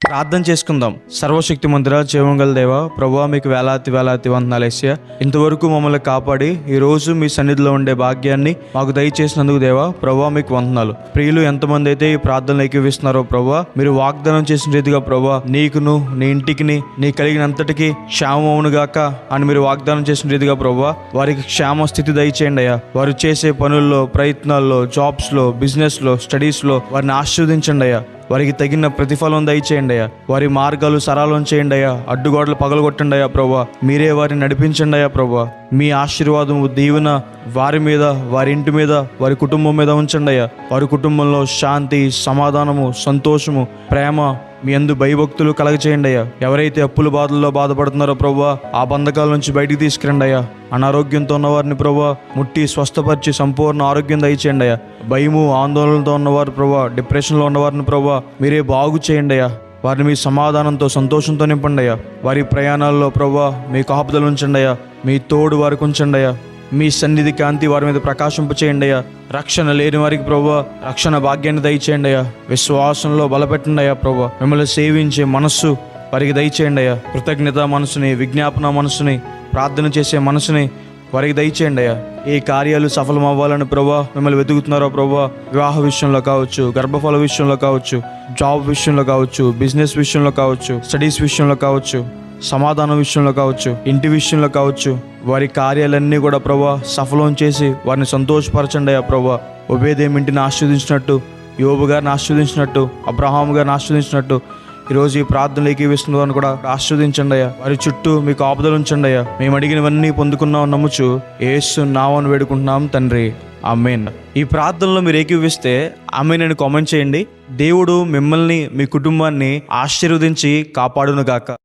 ప్రార్థన చేసుకుందాం. సర్వశక్తి మంతుడా, జీవంగల దేవ, ప్రభువా మీకు వేలాది వందనాలు యేసయ్యా. ఇంతవరకు మమ్మల్ని కాపాడి ఈ రోజు మీ సన్నిధిలో ఉండే భాగ్యాన్ని మాకు దయచేసినందుకు దేవా, ప్రభువా మీకు వందనాలు. ప్రియులు ఎంతమంది అయితే ఈ ప్రార్థనలు ఏకీవిస్తున్నారో ప్రభువా, మీరు వాగ్దానం చేసిన రీతిగా ప్రభువా, నీకును నీ ఇంటికిని నీ కలిగినంతటికి క్షేమమును గాక అని మీరు వాగ్దానం చేసిన రీతిగా ప్రభువా, వారికి క్షేమ స్థితి దయచేయండి అయ్యా. వారు చేసే పనుల్లో, ప్రయత్నాల్లో, జాబ్స్లో, బిజినెస్లో, స్టడీస్లో వారిని ఆశీర్వదించండి అయ్యా. వారికి తగిన ప్రతిఫలం దయచేయండి అయ్యా. వారి మార్గాలు సరళం చేయండి అయ్యా. అడ్డుగోడలు పగలగొట్టండి అయ్యా ప్రభువా. మీరే వారిని నడిపించండి అయ్యా ప్రభువా. మీ ఆశీర్వాదము, దీవెన వారి మీద, వారి ఇంటి మీద, వారి కుటుంబం మీద ఉంచండి అయ్యా. వారి కుటుంబంలో శాంతి, సమాధానము, సంతోషము, ప్రేమ, మీ యందు భయభక్తులు కలగచేయండి అయ్యా. ఎవరైతే అప్పుల బాధల్లో బాధపడుతున్నారో ప్రభువా, ఆ బంధకాల నుంచి బయటికి తీసుకురండి అయ్యా. అనారోగ్యంతో ఉన్నవారిని ప్రభువా ముట్టి స్వస్థపరిచి సంపూర్ణ ఆరోగ్యం దయచేయండి అయ్యా. భయము, ఆందోళనతో ఉన్నవారు ప్రభువా, డిప్రెషన్లో ఉన్నవారిని ప్రభువా మీరే బాగు చేయండి అయ్యా. వారిని మీ సమాధానంతో, సంతోషంతో నింపండి అయ్యా. వారి ప్రయాణాల్లో ప్రభువా మీ కాపుదలు ఉంచండి అయ్యా. మీ తోడు వారికి ఉంచండి అయ్యా. మీ సన్నిధి కాంతి వారి మీద ప్రకాశింపచేయండి అయ్యా. రక్షణ లేని వారికి ప్రభువా రక్షణ భాగ్యాన్ని దయచేయండి అయ్యా. విశ్వాసంలో బలపెట్టండి అయ్యా ప్రభువా. మిమ్మల్ని సేవించే మనస్సు వారికి దయచేయండి అయ్యా. కృతజ్ఞత మనసుని, విజ్ఞాపన మనసుని, ప్రార్థన చేసే మనసుని వారికి దయచేయండి అయ్యా. ఏ కార్యాలు సఫలం అవ్వాలని ప్రభువా మిమ్మల్ని వెతుకుతున్నారో ప్రభువా, వివాహ విషయంలో కావచ్చు, గర్భఫల విషయంలో కావచ్చు, జాబ్ విషయంలో కావచ్చు, బిజినెస్ విషయంలో కావచ్చు, స్టడీస్ విషయంలో కావచ్చు, సమాధానం విషయంలో కావచ్చు, ఇంటి విషయంలో కావచ్చు, వారి కార్యాలన్నీ కూడా ప్రభువా సఫలం చేసి వారిని సంతోషపరచండి అయ్యా ప్రభువా. ఒబేదేము ఇంటిని ఆశీర్వదించినట్టు, యోబు గారిని ఆశీర్వదించినట్టు, అబ్రహాము గారిని ఆశీర్వదించినట్టు ఈరోజు ఈ ప్రార్థనలు ఏకీవిస్తున్న వారిని కూడా ఆశీర్వదించండి అయ్యా. వారి చుట్టూ మీకు ఆపదలు ఉంచండి అయ్యా. మేము అడిగినవన్నీ పొందుకున్నాం నమ్ముచు యేసు నామమున వేడుకుంటున్నాం తండ్రి, ఆమేన్. ఈ ప్రార్థనలో మీరు ఏకీవిస్తే ఆమేన్ అని కామెంట్ చేయండి. దేవుడు మిమ్మల్ని, మీ కుటుంబాన్ని ఆశీర్వదించి కాపాడును గాక.